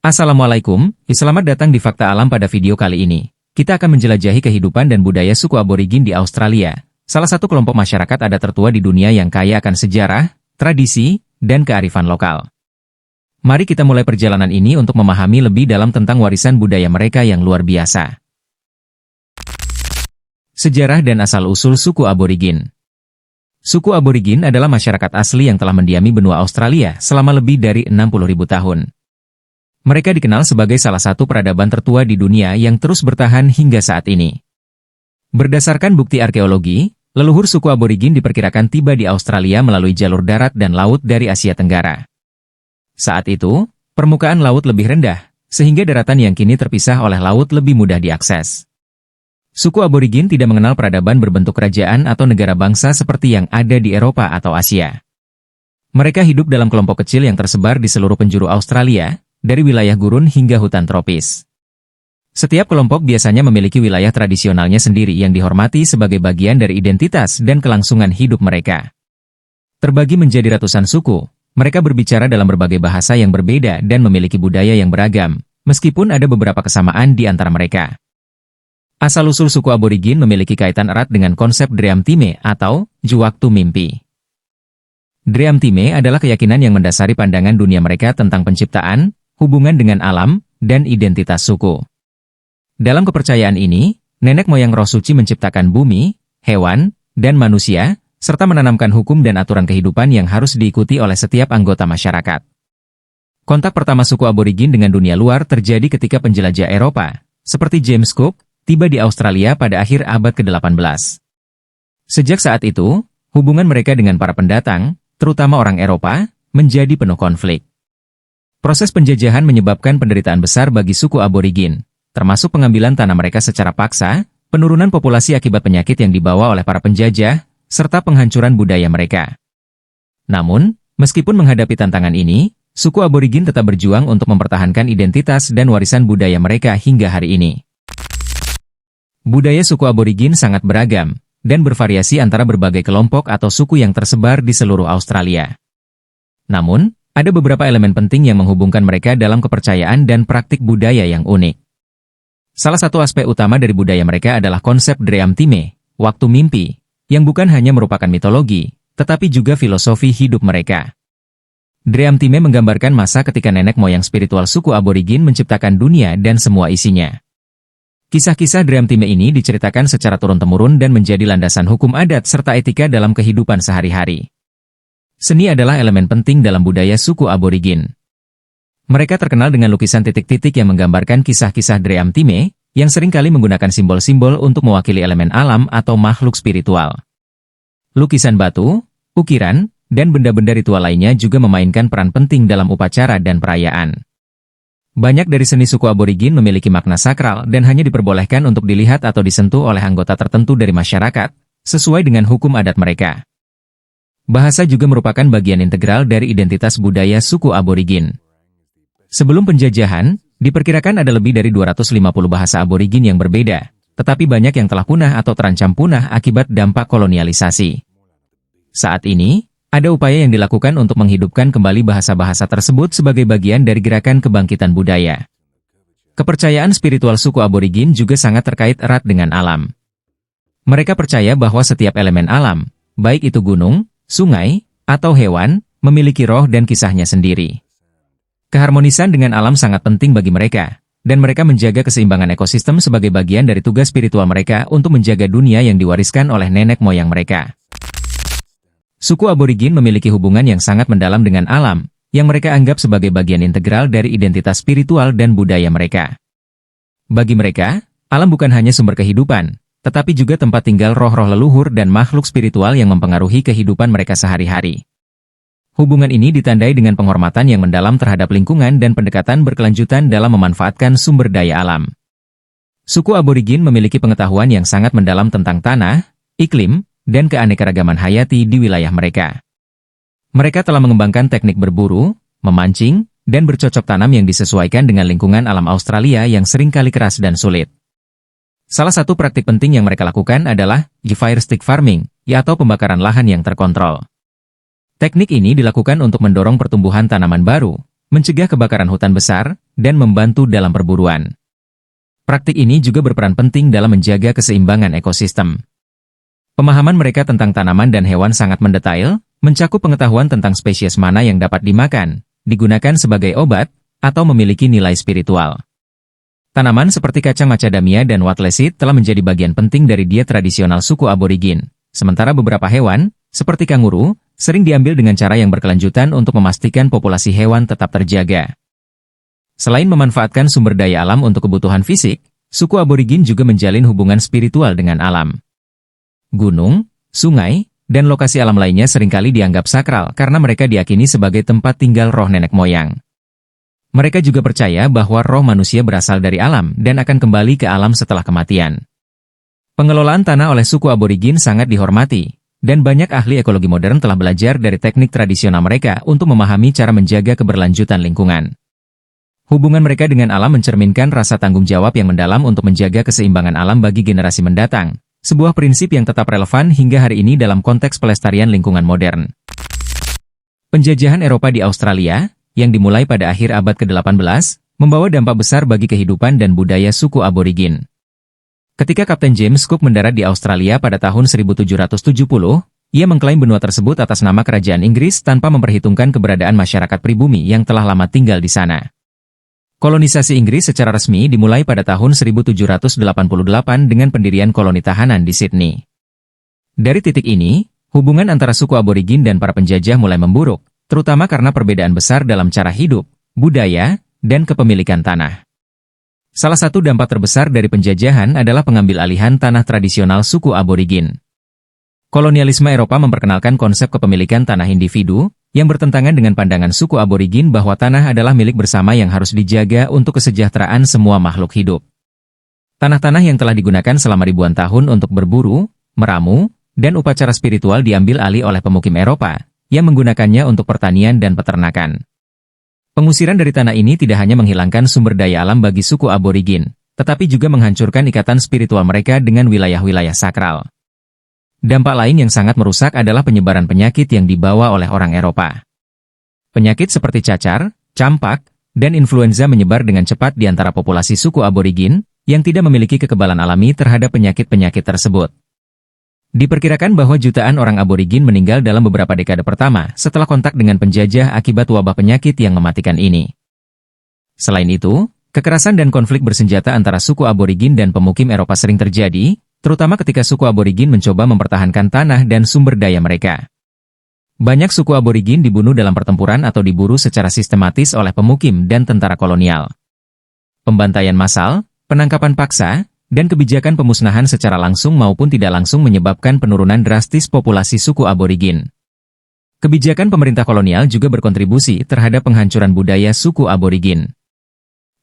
Assalamualaikum, selamat datang di Fakta Alam. Pada video kali ini. Kita akan menjelajahi kehidupan dan budaya suku aborigin di Australia, salah satu kelompok masyarakat adat tertua di dunia yang kaya akan sejarah, tradisi, dan kearifan lokal. Mari kita mulai perjalanan ini untuk memahami lebih dalam tentang warisan budaya mereka yang luar biasa. Sejarah dan asal-usul suku aborigin. Suku aborigin adalah masyarakat asli yang telah mendiami benua Australia selama lebih dari 60.000 tahun. Mereka dikenal sebagai salah satu peradaban tertua di dunia yang terus bertahan hingga saat ini. Berdasarkan bukti arkeologi, leluhur suku aborigin diperkirakan tiba di Australia melalui jalur darat dan laut dari Asia Tenggara. Saat itu, permukaan laut lebih rendah, sehingga daratan yang kini terpisah oleh laut lebih mudah diakses. Suku aborigin tidak mengenal peradaban berbentuk kerajaan atau negara bangsa seperti yang ada di Eropa atau Asia. Mereka hidup dalam kelompok kecil yang tersebar di seluruh penjuru Australia, dari wilayah gurun hingga hutan tropis. Setiap kelompok biasanya memiliki wilayah tradisionalnya sendiri yang dihormati sebagai bagian dari identitas dan kelangsungan hidup mereka. Terbagi menjadi ratusan suku, mereka berbicara dalam berbagai bahasa yang berbeda dan memiliki budaya yang beragam, meskipun ada beberapa kesamaan di antara mereka. Asal-usul suku aborigin memiliki kaitan erat dengan konsep Dream Time atau Juwaktu Mimpi. Dream Time adalah keyakinan yang mendasari pandangan dunia mereka tentang penciptaan, hubungan dengan alam, dan identitas suku. Dalam kepercayaan ini, nenek moyang roh suci menciptakan bumi, hewan, dan manusia, serta menanamkan hukum dan aturan kehidupan yang harus diikuti oleh setiap anggota masyarakat. Kontak pertama suku aborigin dengan dunia luar terjadi ketika penjelajah Eropa, seperti James Cook, tiba di Australia pada akhir abad ke-18. Sejak saat itu, hubungan mereka dengan para pendatang, terutama orang Eropa, menjadi penuh konflik. Proses penjajahan menyebabkan penderitaan besar bagi suku aborigin, termasuk pengambilan tanah mereka secara paksa, penurunan populasi akibat penyakit yang dibawa oleh para penjajah, serta penghancuran budaya mereka. Namun, meskipun menghadapi tantangan ini, suku aborigin tetap berjuang untuk mempertahankan identitas dan warisan budaya mereka hingga hari ini. Budaya suku aborigin sangat beragam, dan bervariasi antara berbagai kelompok atau suku yang tersebar di seluruh Australia. Namun, ada beberapa elemen penting yang menghubungkan mereka dalam kepercayaan dan praktik budaya yang unik. Salah satu aspek utama dari budaya mereka adalah konsep Dream Time, waktu mimpi, yang bukan hanya merupakan mitologi, tetapi juga filosofi hidup mereka. Dream Time menggambarkan masa ketika nenek moyang spiritual suku aborigin menciptakan dunia dan semua isinya. Kisah-kisah Dream Time ini diceritakan secara turun-temurun dan menjadi landasan hukum adat serta etika dalam kehidupan sehari-hari. Seni adalah elemen penting dalam budaya suku aborigin. Mereka terkenal dengan lukisan titik-titik yang menggambarkan kisah-kisah Dream Time, yang seringkali menggunakan simbol-simbol untuk mewakili elemen alam atau makhluk spiritual. Lukisan batu, ukiran, dan benda-benda ritual lainnya juga memainkan peran penting dalam upacara dan perayaan. Banyak dari seni suku aborigin memiliki makna sakral dan hanya diperbolehkan untuk dilihat atau disentuh oleh anggota tertentu dari masyarakat, sesuai dengan hukum adat mereka. Bahasa juga merupakan bagian integral dari identitas budaya suku aborigin. Sebelum penjajahan, diperkirakan ada lebih dari 250 bahasa aborigin yang berbeda, tetapi banyak yang telah punah atau terancam punah akibat dampak kolonialisasi. Saat ini, ada upaya yang dilakukan untuk menghidupkan kembali bahasa-bahasa tersebut sebagai bagian dari gerakan kebangkitan budaya. Kepercayaan spiritual suku aborigin juga sangat terkait erat dengan alam. Mereka percaya bahwa setiap elemen alam, baik itu gunung, sungai, atau hewan, memiliki roh dan kisahnya sendiri. Keharmonisan dengan alam sangat penting bagi mereka, dan mereka menjaga keseimbangan ekosistem sebagai bagian dari tugas spiritual mereka untuk menjaga dunia yang diwariskan oleh nenek moyang mereka. Suku aborigin memiliki hubungan yang sangat mendalam dengan alam, yang mereka anggap sebagai bagian integral dari identitas spiritual dan budaya mereka. Bagi mereka, alam bukan hanya sumber kehidupan, tetapi juga tempat tinggal roh-roh leluhur dan makhluk spiritual yang mempengaruhi kehidupan mereka sehari-hari. Hubungan ini ditandai dengan penghormatan yang mendalam terhadap lingkungan dan pendekatan berkelanjutan dalam memanfaatkan sumber daya alam. Suku aborigin memiliki pengetahuan yang sangat mendalam tentang tanah, iklim, dan keanekaragaman hayati di wilayah mereka. Mereka telah mengembangkan teknik berburu, memancing, dan bercocok tanam yang disesuaikan dengan lingkungan alam Australia yang seringkali keras dan sulit. Salah satu praktik penting yang mereka lakukan adalah fire stick farming, yaitu pembakaran lahan yang terkontrol. Teknik ini dilakukan untuk mendorong pertumbuhan tanaman baru, mencegah kebakaran hutan besar, dan membantu dalam perburuan. Praktik ini juga berperan penting dalam menjaga keseimbangan ekosistem. Pemahaman mereka tentang tanaman dan hewan sangat mendetail, mencakup pengetahuan tentang spesies mana yang dapat dimakan, digunakan sebagai obat, atau memiliki nilai spiritual. Tanaman seperti kacang macadamia dan watlesit telah menjadi bagian penting dari diet tradisional suku aborigin, sementara beberapa hewan, seperti kanguru, sering diambil dengan cara yang berkelanjutan untuk memastikan populasi hewan tetap terjaga. Selain memanfaatkan sumber daya alam untuk kebutuhan fisik, suku aborigin juga menjalin hubungan spiritual dengan alam. Gunung, sungai, dan lokasi alam lainnya seringkali dianggap sakral karena mereka diyakini sebagai tempat tinggal roh nenek moyang. Mereka juga percaya bahwa roh manusia berasal dari alam dan akan kembali ke alam setelah kematian. Pengelolaan tanah oleh suku aborigin sangat dihormati, dan banyak ahli ekologi modern telah belajar dari teknik tradisional mereka untuk memahami cara menjaga keberlanjutan lingkungan. Hubungan mereka dengan alam mencerminkan rasa tanggung jawab yang mendalam untuk menjaga keseimbangan alam bagi generasi mendatang, sebuah prinsip yang tetap relevan hingga hari ini dalam konteks pelestarian lingkungan modern. Penjajahan Eropa di Australia, yang dimulai pada akhir abad ke-18, membawa dampak besar bagi kehidupan dan budaya suku aborigin. Ketika Kapten James Cook mendarat di Australia pada tahun 1770, ia mengklaim benua tersebut atas nama Kerajaan Inggris tanpa memperhitungkan keberadaan masyarakat pribumi yang telah lama tinggal di sana. Kolonisasi Inggris secara resmi dimulai pada tahun 1788 dengan pendirian koloni tahanan di Sydney. Dari titik ini, hubungan antara suku aborigin dan para penjajah mulai memburuk, terutama karena perbedaan besar dalam cara hidup, budaya, dan kepemilikan tanah. Salah satu dampak terbesar dari penjajahan adalah pengambil alihan tanah tradisional suku aborigin. Kolonialisme Eropa memperkenalkan konsep kepemilikan tanah individu, yang bertentangan dengan pandangan suku aborigin bahwa tanah adalah milik bersama yang harus dijaga untuk kesejahteraan semua makhluk hidup. Tanah-tanah yang telah digunakan selama ribuan tahun untuk berburu, meramu, dan upacara spiritual diambil alih oleh pemukim Eropa, yang menggunakannya untuk pertanian dan peternakan. Pengusiran dari tanah ini tidak hanya menghilangkan sumber daya alam bagi suku aborigin, tetapi juga menghancurkan ikatan spiritual mereka dengan wilayah-wilayah sakral. Dampak lain yang sangat merusak adalah penyebaran penyakit yang dibawa oleh orang Eropa. Penyakit seperti cacar, campak, dan influenza menyebar dengan cepat di antara populasi suku aborigin, yang tidak memiliki kekebalan alami terhadap penyakit-penyakit tersebut. Diperkirakan bahwa jutaan orang aborigin meninggal dalam beberapa dekade pertama setelah kontak dengan penjajah akibat wabah penyakit yang mematikan ini. Selain itu, kekerasan dan konflik bersenjata antara suku aborigin dan pemukim Eropa sering terjadi, terutama ketika suku aborigin mencoba mempertahankan tanah dan sumber daya mereka. Banyak suku aborigin dibunuh dalam pertempuran atau diburu secara sistematis oleh pemukim dan tentara kolonial. Pembantaian massal, penangkapan paksa, dan kebijakan pemusnahan secara langsung maupun tidak langsung menyebabkan penurunan drastis populasi suku aborigin. Kebijakan pemerintah kolonial juga berkontribusi terhadap penghancuran budaya suku aborigin.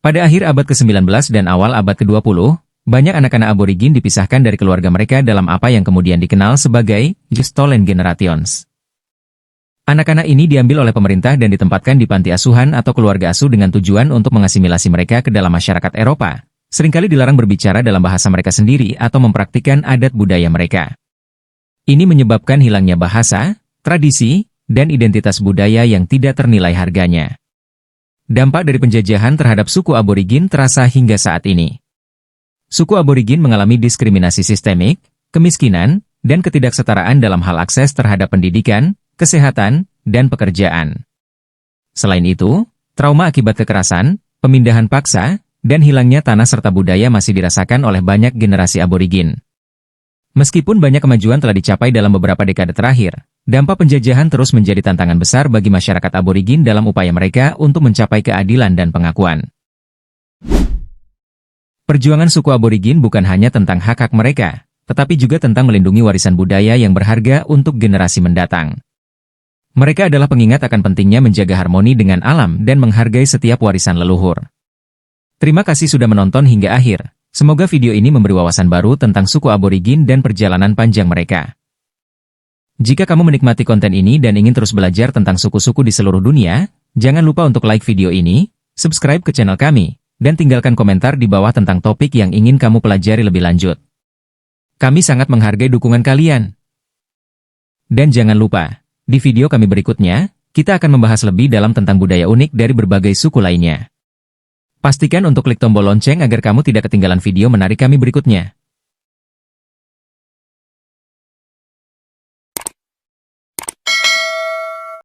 Pada akhir abad ke-19 dan awal abad ke-20, banyak anak-anak aborigin dipisahkan dari keluarga mereka dalam apa yang kemudian dikenal sebagai Stolen Generations. Anak-anak ini diambil oleh pemerintah dan ditempatkan di panti asuhan atau keluarga asuh dengan tujuan untuk mengasimilasi mereka ke dalam masyarakat Eropa. Seringkali dilarang berbicara dalam bahasa mereka sendiri atau mempraktikkan adat budaya mereka. Ini menyebabkan hilangnya bahasa, tradisi, dan identitas budaya yang tidak ternilai harganya. Dampak dari penjajahan terhadap suku aborigin terasa hingga saat ini. Suku aborigin mengalami diskriminasi sistemik, kemiskinan, dan ketidaksetaraan dalam hal akses terhadap pendidikan, kesehatan, dan pekerjaan. Selain itu, trauma akibat kekerasan, pemindahan paksa, dan hilangnya tanah serta budaya masih dirasakan oleh banyak generasi aborigin. Meskipun banyak kemajuan telah dicapai dalam beberapa dekade terakhir, dampak penjajahan terus menjadi tantangan besar bagi masyarakat aborigin dalam upaya mereka untuk mencapai keadilan dan pengakuan. Perjuangan suku aborigin bukan hanya tentang hak-hak mereka, tetapi juga tentang melindungi warisan budaya yang berharga untuk generasi mendatang. Mereka adalah pengingat akan pentingnya menjaga harmoni dengan alam dan menghargai setiap warisan leluhur. Terima kasih sudah menonton hingga akhir. Semoga video ini memberi wawasan baru tentang suku aborigin dan perjalanan panjang mereka. Jika kamu menikmati konten ini dan ingin terus belajar tentang suku-suku di seluruh dunia, jangan lupa untuk like video ini, subscribe ke channel kami, dan tinggalkan komentar di bawah tentang topik yang ingin kamu pelajari lebih lanjut. Kami sangat menghargai dukungan kalian. Dan jangan lupa, di video kami berikutnya, kita akan membahas lebih dalam tentang budaya unik dari berbagai suku lainnya. Pastikan untuk klik tombol lonceng agar kamu tidak ketinggalan video menarik kami berikutnya.